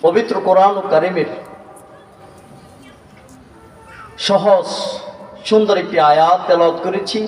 পবিত্র কোরআন ও কারিমের সহজ সুন্দর একটি আয়াত তেলাওয়াত করেছি,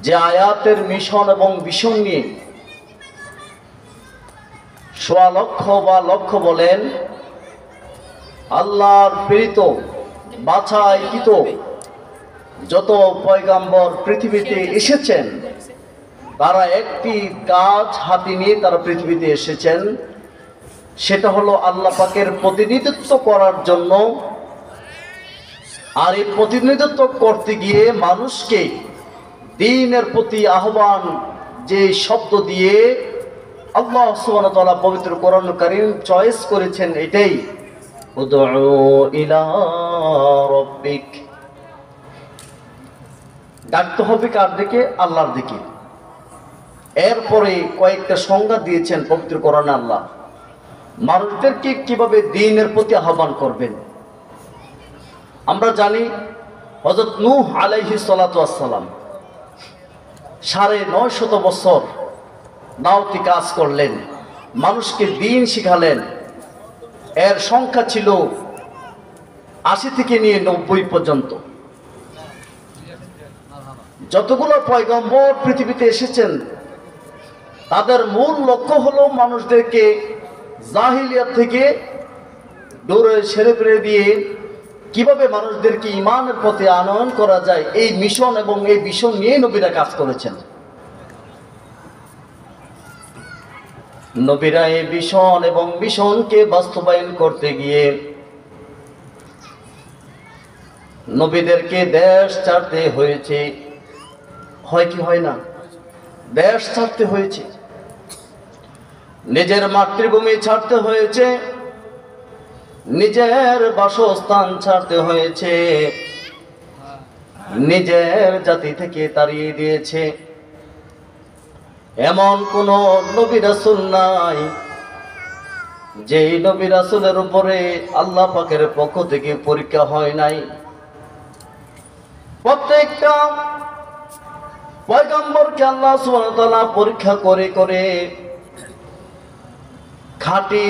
যে আয়াতের মিশন এবং ভিশন নিয়ে সোয়া লক্ষ বা লক্ষ বলেন আল্লাহর প্রেরিত বাছাইকৃত যত পয়গাম্বর পৃথিবীতে এসেছেন, তারা একটি কাজ হাতে নিয়ে তারা পৃথিবীতে এসেছেন, সেটা হলো আল্লাহ পাকের প্রতিনিধিত্ব করার জন্য। আর এই প্রতিনিধিত্ব করতে গিয়ে মানুষকে দ্বীনের প্রতি আহ্বান যে শব্দ দিয়ে আল্লাহ সুবহানাহু ওয়া তাআলা পবিত্র কোরআন কারীম চয়েস করেছেন, এটাই উদউ ইলা রাব্বিক। ডাকতে হবে কার দিকে? আল্লাহর দিকে। এরপরে কয়েকটা সংজ্ঞা দিয়েছেন পবিত্র কোরআনে আল্লাহ, মানুষদেরকে কিভাবে দ্বীনের প্রতি আহ্বান করবেন। আমরা জানি হযরত নূহ আলাইহিস সালাতু ওয়াস সালাম ৯৫০ বছর দাওয়াতি কাজ করলেন, মানুষকে দ্বীন শিখালেন। এর সংখ্যা ছিল ৮০ থেকে নিয়ে ৯০ পর্যন্ত। যতগুলো পয়গম্বর পৃথিবীতে এসেছেন, তাদের মূল লক্ষ্য হলো মানুষদেরকে জাহিলিয়াত থেকে দূরে ছেড়ে ফেলে দিয়ে কিভাবে মানুষদেরকে ঈমানের পথে আনয়ন করা যায়, এই মিশন এবং এই ভিশন নিয়ে নবীরা কাজ করেছেন। নবীরা এই ভিশন এবং মিশনকে বাস্তবায়ন করতে গিয়ে নবীদেরকে দেশ ছাড়তে হয়েছে। হয় কি হয় না? দেশ ছাড়তে হয়েছে, নিজের মাতৃভূমি ছাড়তে হয়েছে, নিজের বাসস্থান ছাড়তে হয়েছে, নিজের জাতি থেকে তাড়িয়ে দিয়েছে। এমন কোন নবী রাসূল নাই যেই নবী রাসূলের উপরে আল্লাহ পাকের পক্ষ থেকে পরীক্ষা হয় নাই। প্রত্যেকটা পয়গম্বরকে আল্লাহ সুবহানাহু ওয়া তাআলা পরীক্ষা করে করে খাঁটি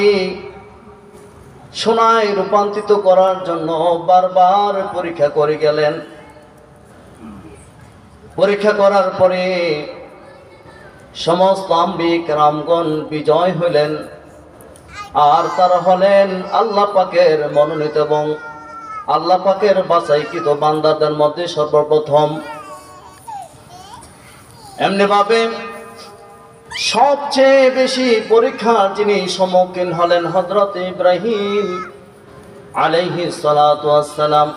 সোনায় রূপান্তরিত করার জন্য বারবার পরীক্ষা করে গেলেন। পরীক্ষা করার পরে সমস্ত আম্বিয়া কেরামগণ বিজয় হলেন, আর তারা হলেন আল্লাহ পাকের মনোনীত এবং আল্লাহ পাকের বাছাইকৃত বান্দাদের মধ্যে সর্বপ্রথম। এমনি ভাবে সবচেয়ে বেশি পরীক্ষার যিনি সম্মুখীন হলেন হযরত ইব্রাহিম আলাইহিস সালাতু ওয়াস সালাম,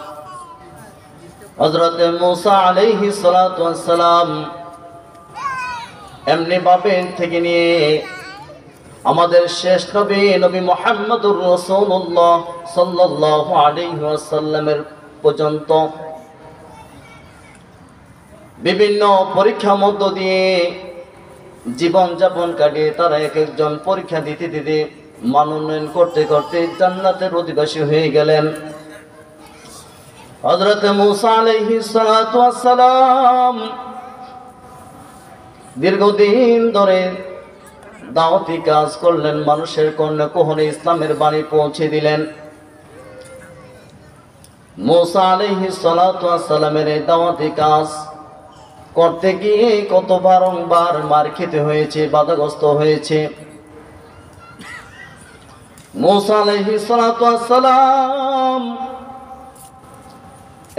হযরত মূসা আলাইহিস সালাতু ওয়াস সালাম, এমনি ভাবে থেকে নিয়ে আমাদের শেষ নবী নবী মুহাম্মদুর রাসূলুল্লাহ সাল্লাল্লাহু আলাইহি ওয়াসাল্লামের পর্যন্ত বিভিন্ন পরীক্ষার মধ্য দিয়ে জীবন যাপন কাটিয়ে তারা এক একজন পরীক্ষা দিতে দিতে মনোনয়ন করতে করতে জান্নাতের অধিবাসী হয়ে গেলেন। হযরত মূসা আলাইহিস সালাতু ওয়াস সালাম দীর্ঘদিন ধরে দাওয়াতি কাজ করলেন, মানুষের কর্ণে কহনে ইসলামের বাণী পৌঁছে দিলেন। মূসা আলাইহিস সালাতু ওয়াস সালামের এই দাওয়াতি কাজ করতে গিয়ে কত বারংবার মার খেতে হয়েছে, বাধাগ্রস্ত হয়েছে। মূসা আলাইহিস সালাতু ওয়াস সালাম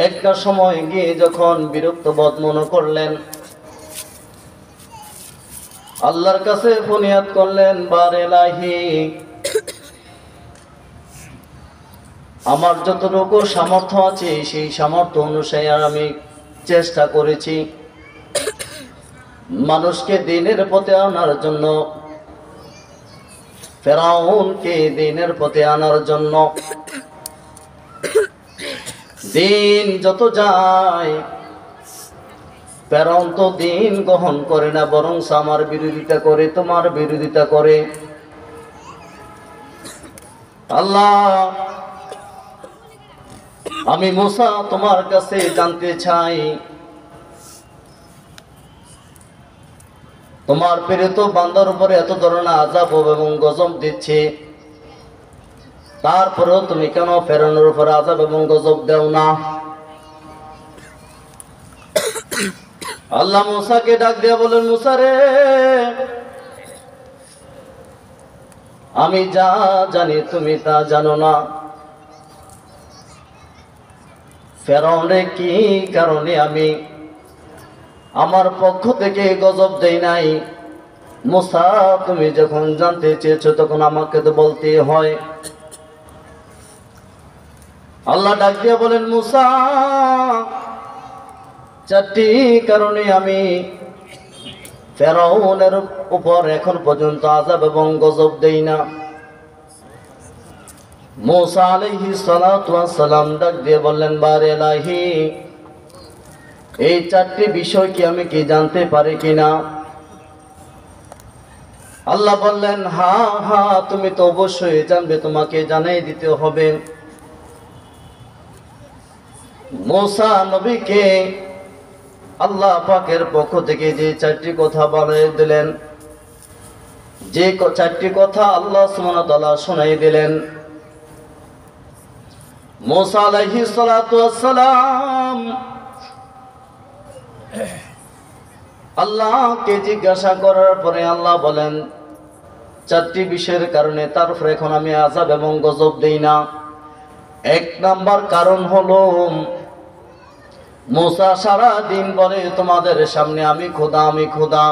একটা সময় গিয়ে যখন বিরক্ত বোধ মনে করলেন, আল্লাহর কাছে ফরিয়াদ করলেন, বারে ইলাহি, আমার যতটুকু সামর্থ্য আছে সেই সামর্থ্য অনুসারে আমি চেষ্টা করেছি মানুষকে দ্বীনের পথে আনার জন্য, ফেরাউনকে দ্বীনের পথে আনার জন্য। দিন যত যায় ফেরাউন তো দিন গ্রহণ করে না, বরং আমার বিরোধিতা করে, তোমার বিরোধিতা করে। আল্লাহ, আমি মূসা তোমার কাছে জানতে চাই, তোমার প্রেরিত বান্দার উপরে এত ধরনের আযাব এবং গজব দিচ্ছে, তারপরেও তুমি কেন ফেরাউনের উপরে আযাব এবং গজব দেও না? আল্লাহ মূসাকে ডাক দিয়ে বলেন, মূসা রে, আমি যা জানি তুমি তা জানো না। ফেরাউনে কি কারণে আমি আমার পক্ষ থেকে গজব দেই নাই? মূসা, তুমি যখন জানতে চেয়েছো তখন আমাকে তো বলতে হয়। আল্লাহ ডাক দিয়ে বলেন, মূসা, 4টি কারণে আমি ফেরাউনের উপর এখন পর্যন্ত আযাব এবং গজব দেই না। মূসা আলাইহিস সালাতু ওয়াস সালাম ডাক দিয়ে বললেন, বারে ইলাহি, এই 4টি বিষয় কি আমি কি জানতে পারি কিনা? আল্লাহ বললেন, হ্যাঁ হ্যাঁ, তুমি তো অবশ্যই জানবে, তোমাকে জানাই দিতে হবে। মূসা নবীকে আল্লাহ পাকের পক্ষ থেকে যে 4টি কথা বলে দিলেন, যে 4টি কথা আল্লাহ সুবহানাহু ওয়া তাআলা শোনাই দিলেন, মূসা আলাইহিস সালাতু ওয়াস সালাম আল্লাহকে জিজ্ঞাসা করার পরে আল্লাহ বলেন, 4টি বিষয়ের কারণে তারপরে এখন আমি আযাব এবং গজব দেই না। 1 নাম্বার কারণ হলো, মূসা সারা দিন বলে তোমাদের সামনে আমি খোদা, আমি খোদা।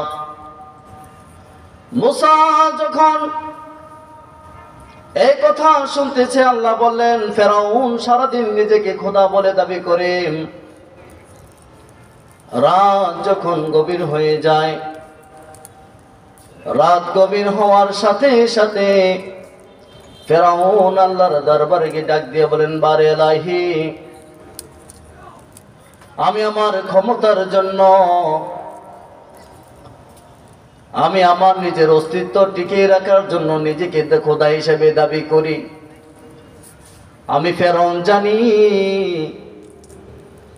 মূসা যখন এই কথা শুনতেছে, আল্লাহ বললেন, ফেরাউন সারাদিন নিজেকে খোদা বলে দাবি করে। রাত যখন গভীর হয়ে যায়, রাত গভীর হওয়ার সাথে সাথে ফেরাউন আল্লাহর দরবারে গিয়ে ডাক দিয়ে বলেন, বারে ইলাহি, আমি আমার ক্ষমতার জন্য, আমি আমার নিজের অস্তিত্ব টিকিয়ে রাখার জন্য নিজেকে খোদা হিসেবে দাবি করি। আমি ফেরাউন জানি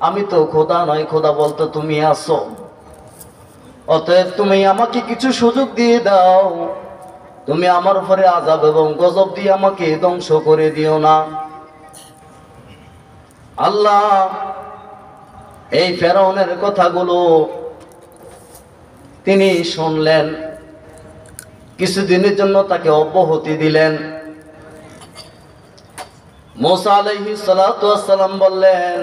আমি তো খোদা নয়, খোদা বলতে তুমি আছো। অতএব তুমি আমাকে কিছু সুযোগ দিয়ে দাও, তুমি আমার উপরে আযাব এবং গজব দিয়ে আমাকে ধ্বংস করে দিও না। আল্লাহ এই ফেরাউনের কথাগুলো তিনি শুনলেন, কিছুদিনের জন্য তাকে অব্যাহতি দিলেন। মূসা আলাইহিস সালাতু ওয়াস সালাম বললেন,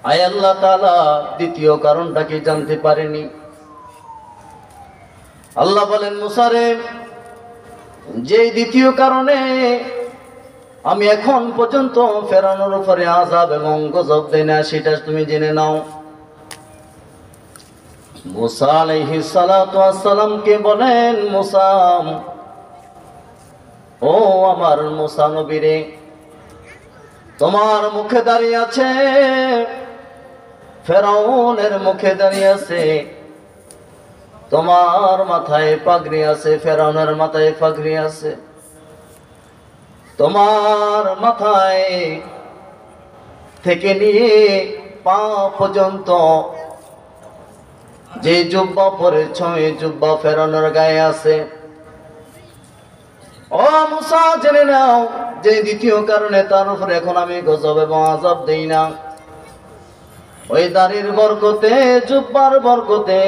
আয় আল্লাহ তাআলা, দ্বিতীয় কারণটা কি জানতে পারেনি? আল্লাহ বলেন, মূসা রে, যে দ্বিতীয় কারণে আমি এখন পর্যন্ত ফেরাউনের উপরে আযাব এবং গজব দেই না, সেটা তুমি জেনে নাও। মূসা আলাইহিস সালাতু ওয়াস সালামকে বলেন, মূসা, ও আমার মূসা নবী রে, তোমার মুখে দাঁড়িয়ে আছে, ফেরাউনের মুখে দাঁড়িয়ে আছে, তোমার মাথায় পাগড়ি আছে, ফেরাউনের মাথায় পাগড়ি আছে। তোমার মাথায় থেকে নিয়ে পা পর্যন্ত যে জুব্বা পরেছ, এই জুব্বা ফেরাউনের গায়ে আছে। ও মূসা, জেনে নাও যে দ্বিতীয় কারণে তার উপরে এখন আমি গজব এবং আযাব দেই না। ওই দাড়ির বরকতে, জুব্বার বরকতে,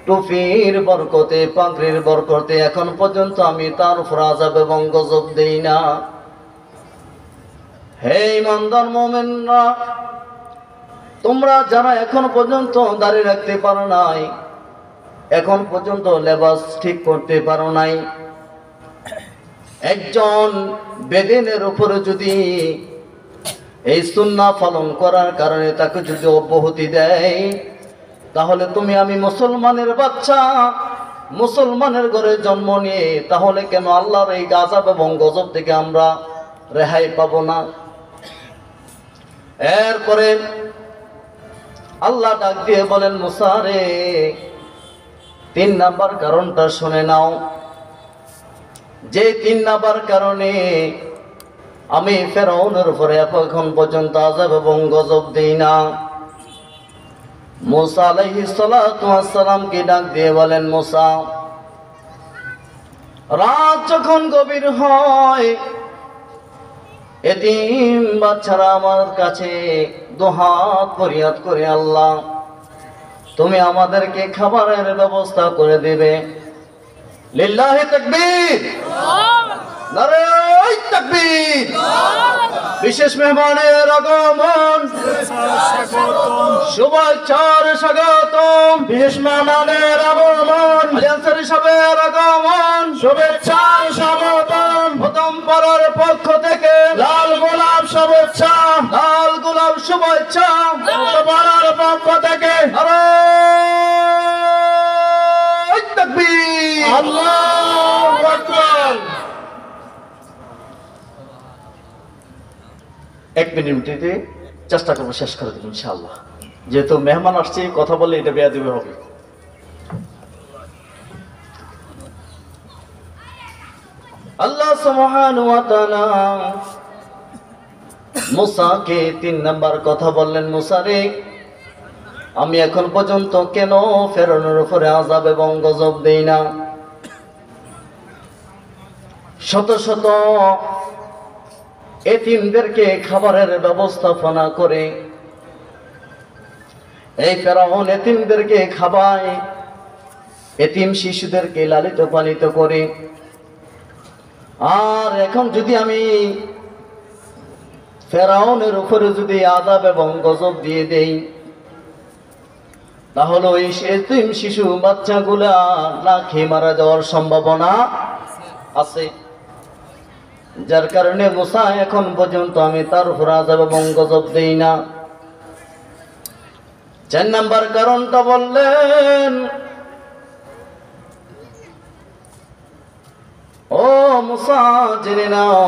টুপির বরকতে, পাগড়ির বরকতে এখন পর্যন্ত আমি তার উপর আযাব এবং গজব দেই না। হে ইমানদার মুমিনরা, তোমরা যারা এখন পর্যন্ত দাড়ি রাখতে পারো নাই, এখন পর্যন্ত লেবাস ঠিক করতে পারো নাই, একজন বেদিনের উপরে যদি এই সুন্নাহ পালন করার কারণে তাকে যদি অব্যাহতি দেয়, তাহলে তুমি আমি মুসলমানের বাচ্চা, মুসলমানের ঘরে জন্ম নিয়ে তাহলে কেন আল্লাহর এই আযাব এবং গজব থেকে আমরা রেহাই পাবো না? এরপরে আল্লাহ ডাক দিয়ে বলেন, মূসা রে, 3 নাম্বার কারণটা শুনে নাও। যে 3 নাম্বার কারণে আমি ফেরাউনের উপরে এখন পর্যন্ত আযাব এবং গজব দেই না। মূসা আলাইহিস সালাতু ওয়াস সালামকে ডাক দিয়ে বলেন, মূসা, রাত যখন গভীর হয়, এতিম বাচ্চারা আমার কাছে দুহাত ফরিয়াদ করে, আল্লাহ তুমি আমাদেরকে খাবারের ব্যবস্থা করে দেবে। লিল্লাহি তাকবীর, নারায়ে তাকবীর। বিশেষ মেহমানের আগমন, শুভেচ্ছার স্বাগতম। বিশেষ মেহমানের আগমন, আলিয়ান্সের সবের আগমন, শুভেচ্ছার স্বাগতম। প্রথম পাড়ার পক্ষ থেকে লাল গোলাপ শুভেচ্ছা, লাল গোলাপ শুভেচ্ছা। পাড়ার পক্ষ থেকে নারায়ে তাকবীর, আল্লাহু আকবার। 1 মিনিটে চেষ্টা করবো শেষ করে দেবো ইনশাআল্লাহ। যেহেতু মেহমান আসছে, কথা বললে এটা বেয়াদবি হবে। আল্লাহ সুবহানাহু ওয়া তাআলা মুসাকে 3 নাম্বার কথা বললেন, মুসা রে, আমি এখন পর্যন্ত কেন ফেরাউনের উপরে আযাব এবং গজব দেই না? শত শত এতিমদেরকে খাবারের ব্যবস্থাপনা করে এই ফেরাউন এতিমদেরকে খাওয়ায়, এতিম শিশুদেরকে লালিত পালিত করে। আর এখন যদি আমি ফেরাউনের উপরে যদি আযাব এবং গজব দিয়ে দেই, তাহলে ওই এতিম শিশু বাচ্চাগুলা না খেয়ে মারা যাওয়ার সম্ভাবনা আছে। যার কারণে মুসা এখন পর্যন্ত আমি তার উপর আযাব এবং গজব দেই না। 4 নাম্বার কারণটা বললেন, ও মুসা জেনে নাও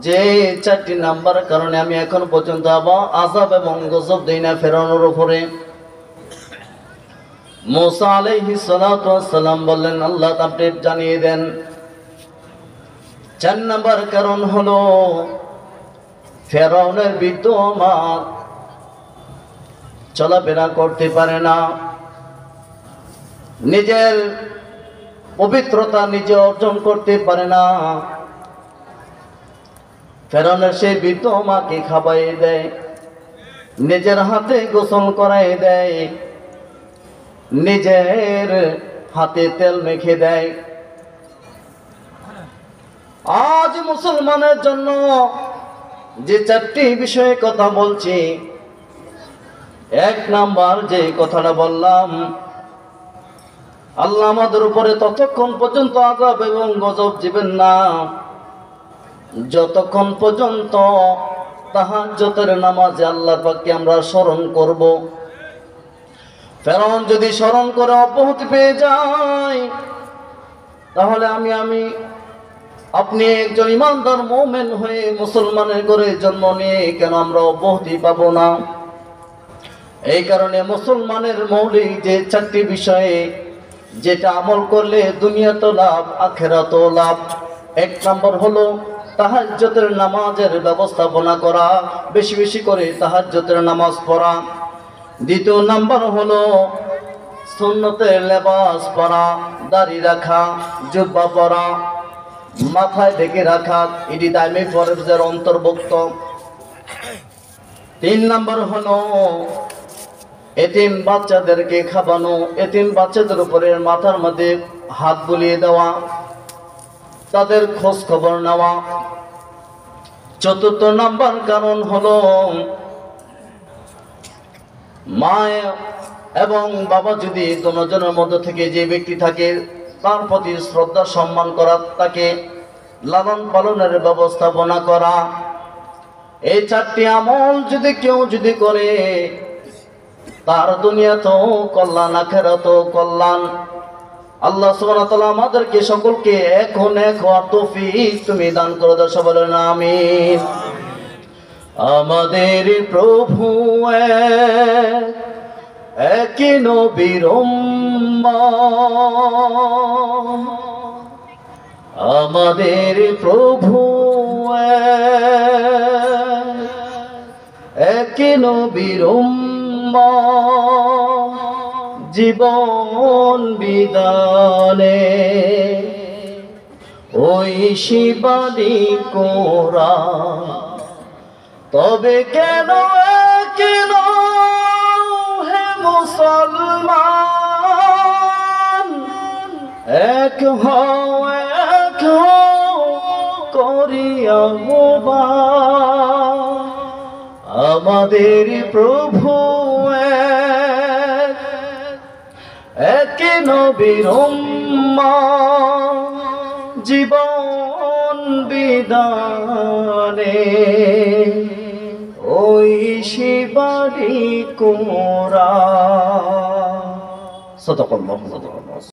যে 4টি নাম্বার কারণে আমি এখন পর্যন্ত আযাব এবং গজব দেই না ফেরাউনের উপরে। মুসা আলাইহিস সালাতু ওয়াস সালাম বললেন, আল্লাহ আপনি জানিয়ে দেন। 4 নাম্বার কারণ হলো ফেরাউনের বৃদ্ধ মা চলাফেরা করতে পারে না, নিজের পবিত্রতা নিজে অর্জন করতে পারে না। ফেরাউনের সেই বৃদ্ধ মাকে খাওয়াই দেয়, নিজের হাতে গোসল করাই দেয়, নিজের হাতে তেল মেখে দেয়। আজ মুসলমানের জন্য যে 4টি বিষয়ে কথা বলছি, 1 নাম্বার যে কথাটা বললাম, আল্লাহ আমাদের উপরে ততক্ষণ পর্যন্ত আযাব এবং গজব দিবেন না যতক্ষণ পর্যন্ত তাহাজ্জুদের নামাজে আল্লাহ পাককে আমরা স্মরণ করব। ফেরাউন যদি স্মরণ করে অব্যাহতি পেয়ে যায়, তাহলে আমি আপনি একজন ইমানদার মুমিন হয়ে মুসলমানের ঘরে জন্ম নিয়ে কেন আমরা অব্যাহতি পাবো না? এই কারণে মুসলমানের মৌলিক যে 4টি বিষয়ে যেটা আমল করলে দুনিয়াতেও লাভ আখিরাতেও লাভ। 1 নাম্বার হলো তাহাজ্জুদের নামাজের ব্যবস্থাপনা করা, বেশি বেশি করে তাহাজ্জুদের নামাজ পড়া। 2 নাম্বার হলো সুন্নতের লেবাস পরা, দাড়ি রাখা, জুব্বা পরা, মাথায় ঢেকে রাখা, এটি দায়মী ফরজের অন্তর্ভুক্ত। 3 নাম্বার হলো এতিম বাচ্চাদেরকে খাওয়ানো, এতিম বাচ্চাদের উপরে মাথার মধ্যে হাত বুলিয়ে দেওয়া, তাদের খোঁজ খবর নেওয়া। 4 নাম্বার কারণ হলো মা এবং বাবা যদি দুজনের মধ্যে থেকে যে ব্যক্তি থাকে তার প্রতি শ্রদ্ধা সম্মান করা, তাকে লালন পালনের ব্যবস্থাপনা করা। এই 4টি আমল যদি কেউ যদি করে, তার দুনিয়াতেও কল্যাণ আখিরাতেও কল্যাণ। আল্লাহ সুবহানাহু ওয়া তাআলা আমাদেরকে সকলকে এক হওয়ার তৌফিক তুমি দান করে দাও, সবাই বলেন আমিন। আমাদের প্রভু এক নবীর উম্মত, আমাদের প্রভু এক নবীর উম্মত, জীবন বিদানে ওই শিবানী কোরআন। তবে কেন কেন হে মুসলমান, এক হও করিয়া আহ্বান। আমাদের প্রভু এক নবীর উম্মত, জীবন বিদানে ওই শিবানী কোরআন। সাদাকাল্লাহু।